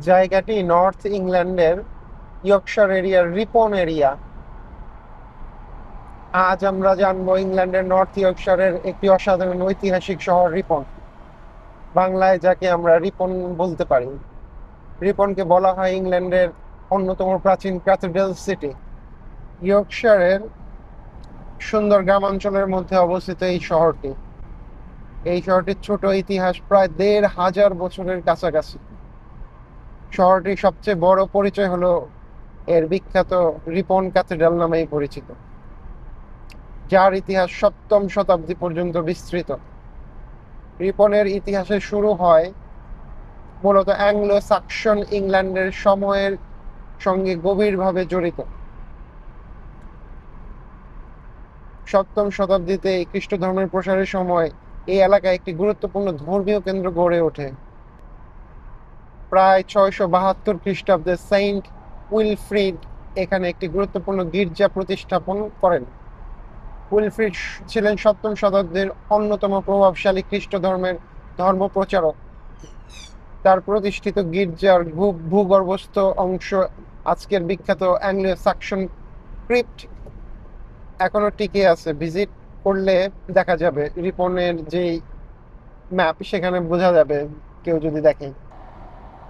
জায়গাটি নর্থ ইংল্যান্ডের ইয়র্কশায়ার এরিয়ার রিপন এরিয়া। আজ আমরা জানবো ইংল্যান্ডের নর্থ ইয়র্কশায়ারের একটি অসাধারণ ঐতিহাসিক শহর রিপন, বাংলায় যাকে আমরা রিপন বলতে পারি। রিপনকে বলা হয় ইংল্যান্ডের অন্যতম প্রাচীন ক্যাথেড্রাল সিটি। ইয়র্কশায়ারের সুন্দর গ্রামাঞ্চলের মধ্যে অবস্থিত এই শহরটির ছোট ইতিহাস প্রায় ১,৫০০ বছরের কাছাকাছি। শহরটির সবচেয়ে বড় পরিচয় হলো এর বিখ্যাত রিপন ক্যাথেড্রাল নামেই পরিচিত, যার ইতিহাস সপ্তম শতাব্দী পর্যন্ত বিস্তৃত। রিপনের ইতিহাসের শুরু হয় মূলত অ্যাংলো সাকসন ইংল্যান্ডের সময়ের সঙ্গে গভীরভাবে জড়িত। সপ্তম শতাব্দীতে খ্রিস্ট ধর্মের প্রসারের সময় এই এলাকায় একটি গুরুত্বপূর্ণ ধর্মীয় কেন্দ্র গড়ে ওঠে। প্রায় ৬৭২ খ্রিস্টাব্দে সেন্ট উইলফ্রিড এখানে একটি গুরুত্বপূর্ণ গির্জা প্রতিস্থাপন করেন। উইলফ্রিড ছিলেন সপ্তম শতাব্দীর অন্যতম প্রভাবশালী খ্রিস্ট ধর্মের ধর্মপ্রচারক। তার প্রতিষ্ঠিত গির্জার ভূগর্ভস্থ অংশ, আজকের বিখ্যাত অ্যাংলো সাকসন ক্রিপ্ট, এখনো টিকে আছে। ভিজিট করলে দেখা যাবে, রিপনের যেই ম্যাপ সেখানে বোঝা যাবে কেউ যদি দেখে।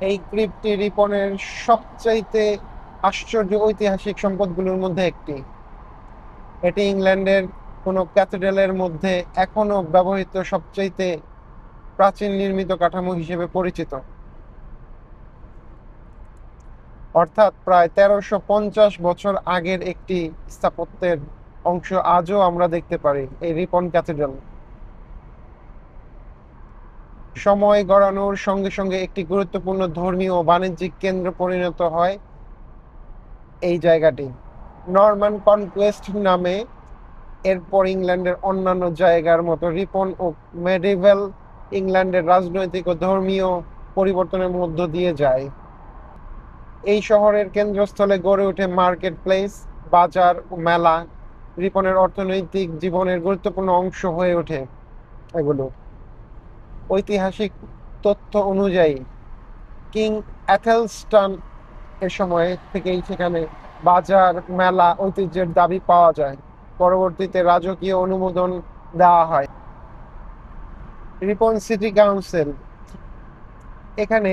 এই ক্রিপ্টটি রিপনের সবচাইতে আশ্চর্য ঐতিহাসিক সম্পদগুলোর মধ্যে একটি। এটি ইংল্যান্ডের কোনো ক্যাথেড্রালের মধ্যে এখনো ব্যবহৃত সবচাইতে প্রাচীন নির্মিত কাঠামো হিসেবে পরিচিত। অর্থাৎ প্রায় ১৩৫০ বছর আগের একটি স্থাপত্যের অংশ আজও আমরা দেখতে পারি এই রিপন ক্যাথেড্রাল। সময় গড়ানোর সঙ্গে সঙ্গে একটি গুরুত্বপূর্ণ ধর্মীয় ও বাণিজ্যিক কেন্দ্র পরিণত হয় এই জায়গাটি। নরমান কনকোয়েস্ট নামে এরপর ইংল্যান্ডের অন্যান্য জায়গার মতো রিপন ও মেডিভেল ইংল্যান্ডের রাজনৈতিক ও ধর্মীয় পরিবর্তনের মধ্য দিয়ে যায়। এই শহরের কেন্দ্রস্থলে গড়ে ওঠে মার্কেট প্লেস, বাজার ও মেলা। রিপনের অর্থনৈতিক জীবনের গুরুত্বপূর্ণ অংশ হয়ে ওঠে এগুলো। ঐতিহাসিক তথ্য অনুযায়ী কিং অ্যাথেলস্টান এর সময় থেকেই সেখানে বাজার, মেলা, ঐতিহ্যের দাবি পাওয়া যায়। পরবর্তীতে রাজকীয় অনুমোদন দেওয়া হয়। রিপন সিটি কাউন্সিল, এখানে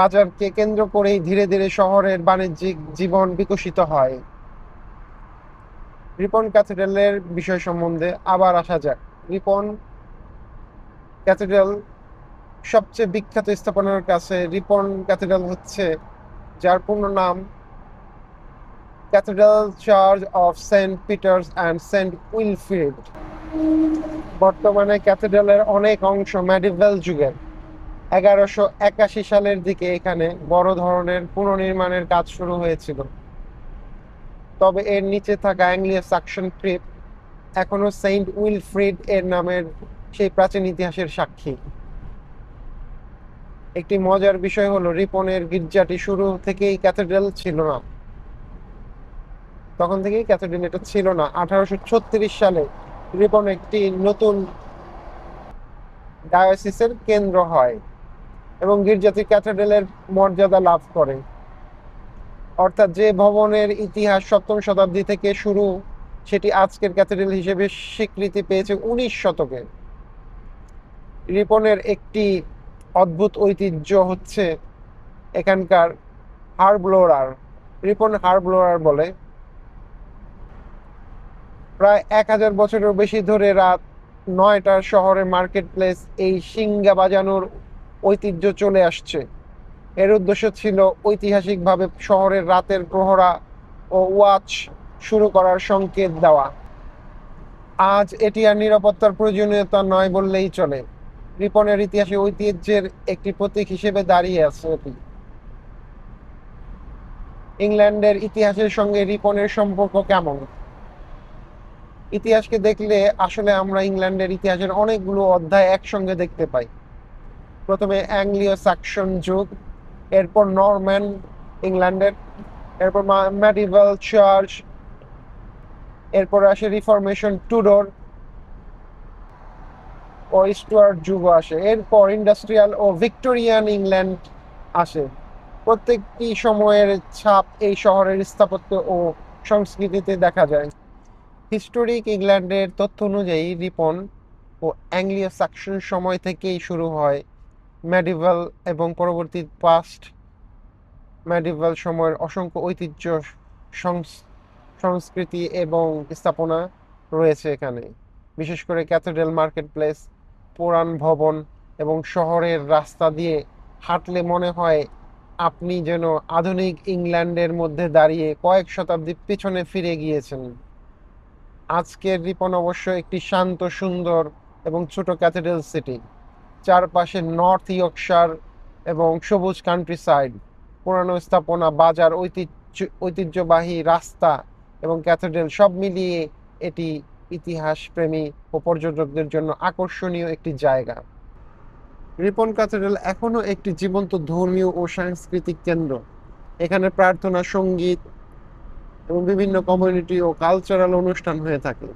বাজারকে কেন্দ্র করেই ধীরে ধীরে শহরের বাণিজ্যিক জীবন বিকশিত হয়। রিপন ক্যাথেড্রালের বিষয় সম্বন্ধে আবার আসা যাক। রিপন ক্যাথেড্রাল সবচেয়ে বিখ্যাত স্থাপনার কাছে রিপন ক্যাথেড্রাল হচ্ছে, যার পূর্ণ নাম cathedral church of Saint Peter's and Saint Wilfrid. বর্তমানে ক্যাথেড্রালের অনেক অংশ মেডিভেল যুগের। ১১৮১ সালের দিকে এখানে বড় ধরনের পুনর্নির্মাণের কাজ শুরু হয়েছিল। তবে এর নিচে থাকা অ্যাংলিও সাকসন ক্রিপ্ট এখনো সেন্ট উইলফ্রিড এর নামের সেই প্রাচীন ইতিহাসের সাক্ষী। একটি মজার বিষয় হলো, রিপনের গির্জাটি শুরু থেকেই ক্যাথেড্রাল ছিল না। তখন থেকেই ক্যাথেড্রাল এটা ছিল না। ১৮৩৬ সালে রিপন একটি নতুন ডায়োসিসের কেন্দ্র হয় এবং গির্জাটি ক্যাথেড্রালের মর্যাদা লাভ করে। অর্থাৎ যে ভবনের ইতিহাস সপ্তম শতাব্দী থেকে শুরু, সেটি আজকের ক্যাথেড্রাল হিসেবে স্বীকৃতি পেয়েছে ১৯ শতকে। রিপনের একটি অদ্ভুত ঐতিহ্য হচ্ছে এখানকার হারব্লোরার। রিপন হারব্লোরার বলে। প্রায় ১,০০০ বছরের বেশি ধরে রাত ৯টার শহরে মার্কেট প্লেস এই শিঙ্গা বাজানোর ঐতিহ্য চলে আসছে। এর উদ্দেশ্য ছিল ঐতিহাসিকভাবে শহরের রাতের প্রহরা ও ওয়াচ শুরু করার সংকেত দেওয়া। আজ এটি আর নিরাপত্তার প্রয়োজনীয়তা নয় বললেই চলে। রিপনের ইতিহাসে ঐতিহ্যের একটি প্রতীক হিসেবে দাঁড়িয়ে আছে এটি। ইংল্যান্ডের ইতিহাসের সঙ্গে রিপনের সম্পর্ক কেমন? ইতিহাসকে দেখলে আসলে আমরা ইংল্যান্ডের ইতিহাসের অনেকগুলো অধ্যায় একসঙ্গে দেখতে পাই। প্রথমে অ্যাংলিও সাকসন যুগ, এরপর নরম্যান ইংল্যান্ডের, এরপর মেডিভেল চার্চ, এরপর আসে রিফরমেশন, টুডর ও স্টুয়ার্ট যুগ আসে, এরপর ইন্ডাস্ট্রিয়াল ও ভিক্টোরিয়ান ইংল্যান্ড আসে। প্রত্যেকটি সময়ের ছাপ এই শহরের স্থাপত্য ও সংস্কৃতিতে দেখা যায়। হিস্টোরিক ইংল্যান্ডের তথ্য অনুযায়ী রিপন ও অ্যাংলিও স্যাক্সন সময় থেকেই শুরু হয়। মেডিভাল এবং পরবর্তী পাস্ট মেডিভাল সময়ের অসংখ্য ঐতিহ্য, সংস্কৃতি এবং স্থাপনা রয়েছে এখানে। বিশেষ করে ক্যাথেড্রাল মার্কেট প্লেস, পুরাণ ভবন এবং শহরের রাস্তা দিয়ে হাঁটলে মনে হয় আপনি যেন আধুনিক ইংল্যান্ডের মধ্যে দাঁড়িয়ে কয়েক শতাব্দী পিছনে ফিরে গিয়েছেন। আজকের রিপন অবশ্য একটি শান্ত, সুন্দর এবং ছোট ক্যাথেড্রাল সিটি। চারপাশে নর্থ ইয়র্কশায়ার এবং সবুজ কান্ট্রি সাইড, পুরানো স্থাপনা, বাজার, ঐতিহ্যবাহী রাস্তা এবং ক্যাথেড্রাল সব মিলিয়ে এটি ইতিহাসপ্রেমী ও পর্যটকদের জন্য আকর্ষণীয় একটি জায়গা। রিপন ক্যাথেড্রাল এখনও একটি জীবন্ত ধর্মীয় ও সাংস্কৃতিক কেন্দ্র। এখানে প্রার্থনা, সঙ্গীত এবং বিভিন্ন কমিউনিটি ও কালচারাল অনুষ্ঠান হয়ে থাকে।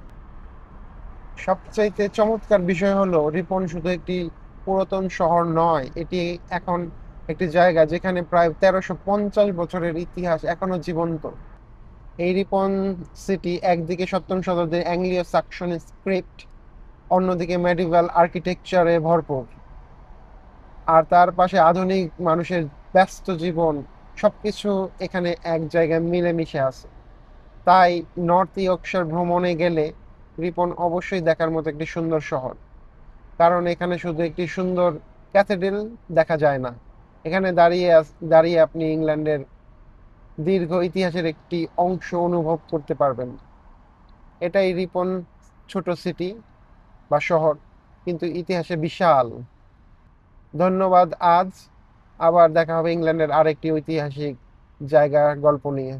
সবচাইতে চমৎকার বিষয় হলো রিপন শুধু একটি পুরাতন শহর নয়, এটি এখন একটি জায়গা যেখানে প্রায় 1350 বছরের ইতিহাস এখনো জীবন্ত। এই রিপন সিটি একদিকে সপ্তম শতাব্দীর অ্যাংলিও সাকসন স্ক্রিপ্ট, অন্যদিকে মেডিভাল আর্কিটেকচারে ভরপুর, আর তার পাশে আধুনিক মানুষের ব্যস্ত জীবন, সবকিছু এখানে এক জায়গায় মিলেমিশে আছে। তাই নর্থ ইয়র্কশায়ার ভ্রমণে গেলে রিপন অবশ্যই দেখার মতো একটি সুন্দর শহর। কারণ এখানে শুধু একটি সুন্দর ক্যাথেড্রাল দেখা যায় না, এখানে দাঁড়িয়ে আপনি ইংল্যান্ডের দীর্ঘ ইতিহাসের একটি অংশ অনুভব করতে পারবেন। এটাই রিপন, ছোট সিটি বা শহর, কিন্তু ইতিহাসে বিশাল। ধন্যবাদ। আজ আবার দেখা হবে ইংল্যান্ডের আরেকটি ঐতিহাসিক জায়গা গল্প নিয়ে।